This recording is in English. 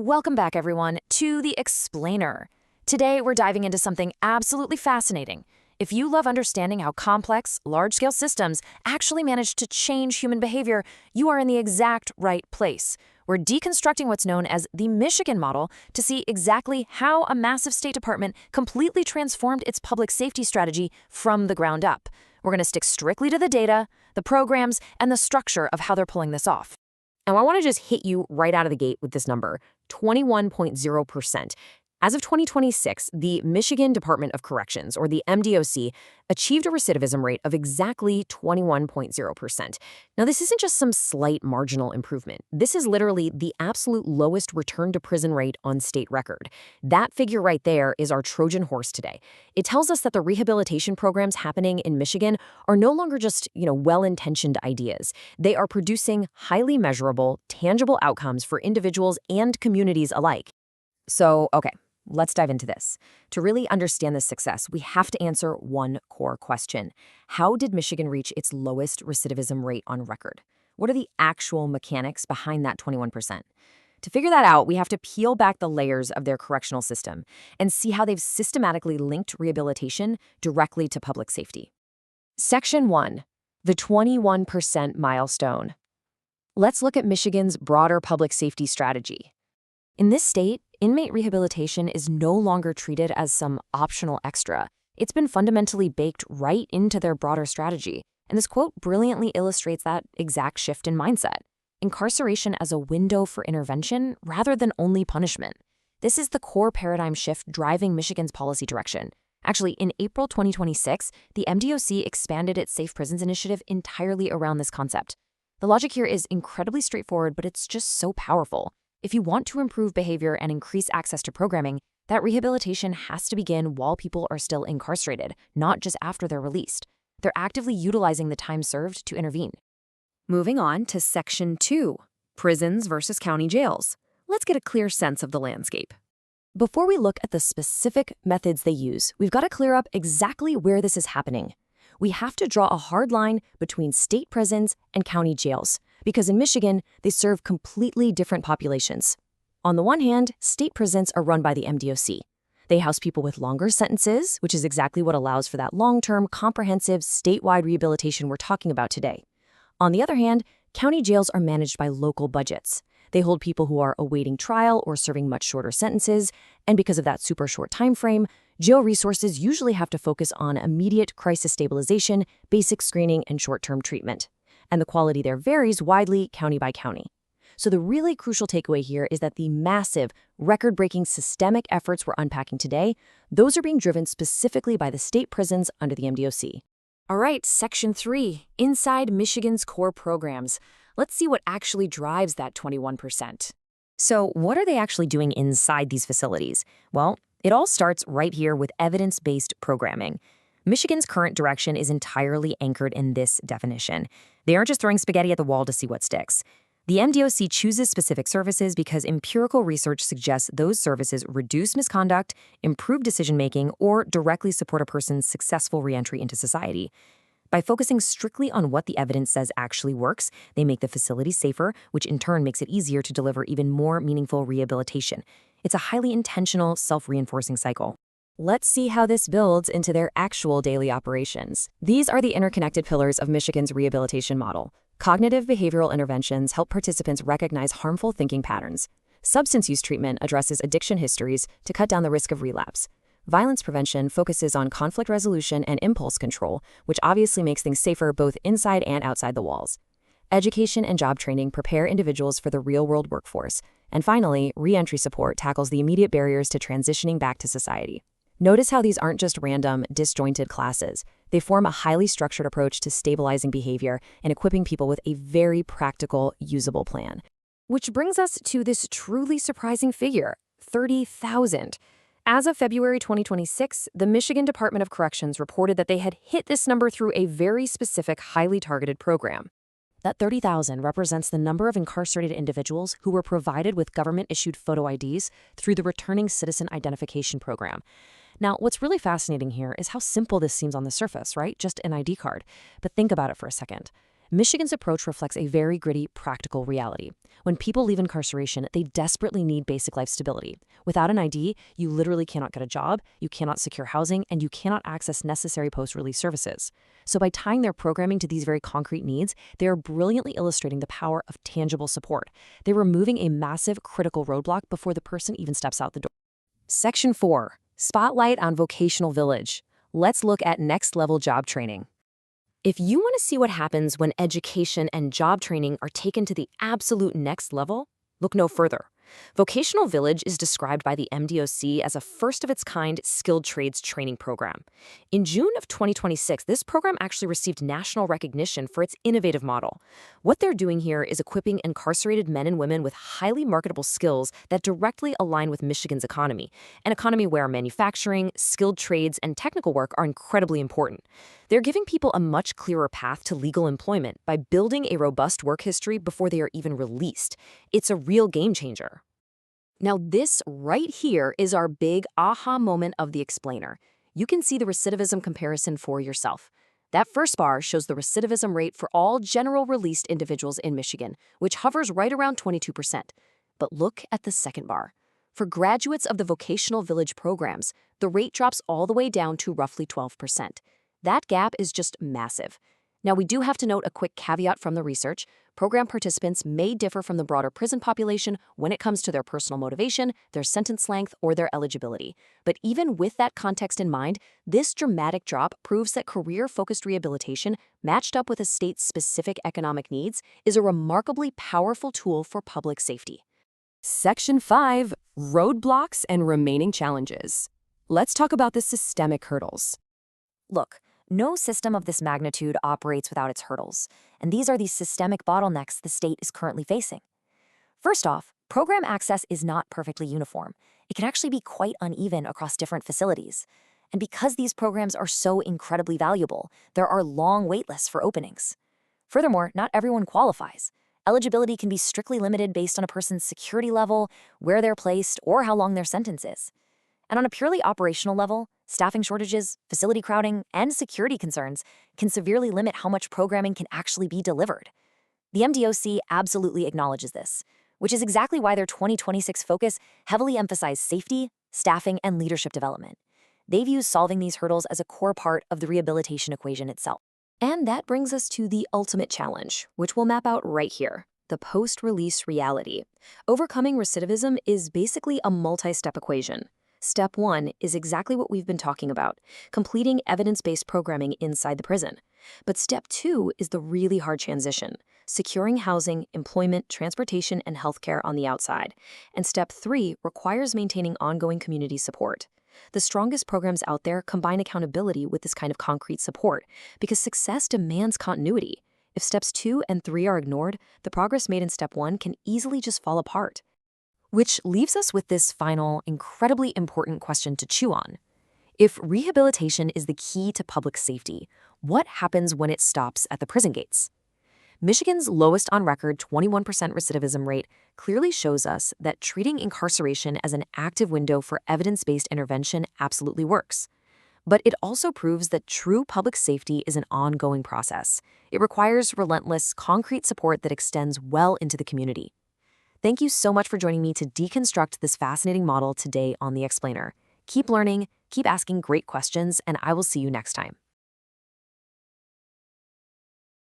Welcome back, everyone, to The Explainer. Today, we're diving into something absolutely fascinating. If you love understanding how complex, large-scale systems actually manage to change human behavior, you are in the exact right place. We're deconstructing what's known as the Michigan model to see exactly how a massive state department completely transformed its public safety strategy from the ground up. We're going to stick strictly to the data, the programs, and the structure of how they're pulling this off. Now, I want to just hit you right out of the gate with this number, 21.0%. As of 2026, the Michigan Department of Corrections, or the MDOC, achieved a recidivism rate of exactly 21.0%. Now, this isn't just some slight marginal improvement. This is literally the absolute lowest return to prison rate on state record. That figure right there is our Trojan horse today. It tells us that the rehabilitation programs happening in Michigan are no longer just, well-intentioned ideas. They are producing highly measurable, tangible outcomes for individuals and communities alike. So, okay. Let's dive into this. To really understand this success, we have to answer one core question. How did Michigan reach its lowest recidivism rate on record? What are the actual mechanics behind that 21%? To figure that out, we have to peel back the layers of their correctional system and see how they've systematically linked rehabilitation directly to public safety. Section 1. The 21% milestone. Let's look at Michigan's broader public safety strategy. In this state, inmate rehabilitation is no longer treated as some optional extra. It's been fundamentally baked right into their broader strategy. And this quote brilliantly illustrates that exact shift in mindset. Incarceration as a window for intervention rather than only punishment. This is the core paradigm shift driving Michigan's policy direction. Actually, in April 2026, the MDOC expanded its Safe Prisons initiative entirely around this concept. The logic here is incredibly straightforward, but it's just so powerful. If you want to improve behavior and increase access to programming, that rehabilitation has to begin while people are still incarcerated, not just after they're released. They're actively utilizing the time served to intervene. Moving on to Section 2, Prisons versus County Jails. Let's get a clear sense of the landscape. Before we look at the specific methods they use, we've got to clear up exactly where this is happening. We have to draw a hard line between state prisons and county jails, because in Michigan, they serve completely different populations. On the one hand, state prisons are run by the MDOC. They house people with longer sentences, which is exactly what allows for that long-term, comprehensive, statewide rehabilitation we're talking about today. On the other hand, county jails are managed by local budgets. They hold people who are awaiting trial or serving much shorter sentences, and because of that super short time frame, jail resources usually have to focus on immediate crisis stabilization, basic screening, and short-term treatment. And the quality there varies widely county by county. So the really crucial takeaway here is that the massive, record-breaking systemic efforts we're unpacking today, those are being driven specifically by the state prisons under the MDOC. All right, Section 3, inside Michigan's core programs. Let's see what actually drives that 21%. So what are they actually doing inside these facilities? Well, it all starts right here with evidence-based programming. Michigan's current direction is entirely anchored in this definition. They aren't just throwing spaghetti at the wall to see what sticks. The MDOC chooses specific services because empirical research suggests those services reduce misconduct, improve decision-making, or directly support a person's successful reentry into society. By focusing strictly on what the evidence says actually works, they make the facility safer, which in turn makes it easier to deliver even more meaningful rehabilitation. It's a highly intentional, self-reinforcing cycle. Let's see how this builds into their actual daily operations. These are the interconnected pillars of Michigan's rehabilitation model. Cognitive behavioral interventions help participants recognize harmful thinking patterns. Substance use treatment addresses addiction histories to cut down the risk of relapse. Violence prevention focuses on conflict resolution and impulse control, which obviously makes things safer both inside and outside the walls. Education and job training prepare individuals for the real-world workforce. And finally, reentry support tackles the immediate barriers to transitioning back to society. Notice how these aren't just random, disjointed classes. They form a highly structured approach to stabilizing behavior and equipping people with a very practical, usable plan. Which brings us to this truly surprising figure, 30,000. As of February 2026, the Michigan Department of Corrections reported that they had hit this number through a very specific, highly targeted program. That 30,000 represents the number of incarcerated individuals who were provided with government-issued photo IDs through the Returning Citizen Identification Program. Now, what's really fascinating here is how simple this seems on the surface, right? Just an ID card. But think about it for a second. Michigan's approach reflects a very gritty, practical reality. When people leave incarceration, they desperately need basic life stability. Without an ID, you literally cannot get a job, you cannot secure housing, and you cannot access necessary post-release services. So by tying their programming to these very concrete needs, they are brilliantly illustrating the power of tangible support. They're removing a massive, critical roadblock before the person even steps out the door. Section 4. Spotlight on Vocational Village. Let's look at next-level job training. If you want to see what happens when education and job training are taken to the absolute next level, look no further. Vocational Village is described by the MDOC as a first-of-its-kind skilled trades training program. In June of 2026, this program actually received national recognition for its innovative model. What they're doing here is equipping incarcerated men and women with highly marketable skills that directly align with Michigan's economy, an economy where manufacturing, skilled trades, and technical work are incredibly important. They're giving people a much clearer path to legal employment by building a robust work history before they are even released. It's a real game changer. Now, this right here is our big aha moment of the explainer. You can see the recidivism comparison for yourself. That first bar shows the recidivism rate for all general released individuals in Michigan, which hovers right around 22%. But look at the second bar. For graduates of the Vocational Village programs, the rate drops all the way down to roughly 12%. That gap is just massive. Now, we do have to note a quick caveat from the research. Program participants may differ from the broader prison population when it comes to their personal motivation, their sentence length, or their eligibility. But even with that context in mind, this dramatic drop proves that career-focused rehabilitation, matched up with a state's specific economic needs, is a remarkably powerful tool for public safety. Section 5. Roadblocks and Remaining Challenges. Let's talk about the systemic hurdles. Look, no system of this magnitude operates without its hurdles, and these are the systemic bottlenecks the state is currently facing. First off, program access is not perfectly uniform. It can actually be quite uneven across different facilities. And because these programs are so incredibly valuable, there are long waitlists for openings. Furthermore, not everyone qualifies. Eligibility can be strictly limited based on a person's security level, where they're placed, or how long their sentence is. And on a purely operational level, staffing shortages, facility crowding, and security concerns can severely limit how much programming can actually be delivered. The MDOC absolutely acknowledges this, which is exactly why their 2026 focus heavily emphasized safety, staffing, and leadership development. They view solving these hurdles as a core part of the rehabilitation equation itself. And that brings us to the ultimate challenge, which we'll map out right here, the post-release reality. Overcoming recidivism is basically a multi-step equation. Step 1 is exactly what we've been talking about, completing evidence-based programming inside the prison. But Step 2 is the really hard transition, securing housing, employment, transportation, and healthcare on the outside. And Step 3 requires maintaining ongoing community support. The strongest programs out there combine accountability with this kind of concrete support, because success demands continuity. If Steps 2 and 3 are ignored, the progress made in Step 1 can easily just fall apart. Which leaves us with this final, incredibly important question to chew on. If rehabilitation is the key to public safety, what happens when it stops at the prison gates? Michigan's lowest on record 21% recidivism rate clearly shows us that treating incarceration as an active window for evidence-based intervention absolutely works. But it also proves that true public safety is an ongoing process. It requires relentless, concrete support that extends well into the community. Thank you so much for joining me to deconstruct this fascinating model today on The Explainer. Keep learning, keep asking great questions, and I will see you next time.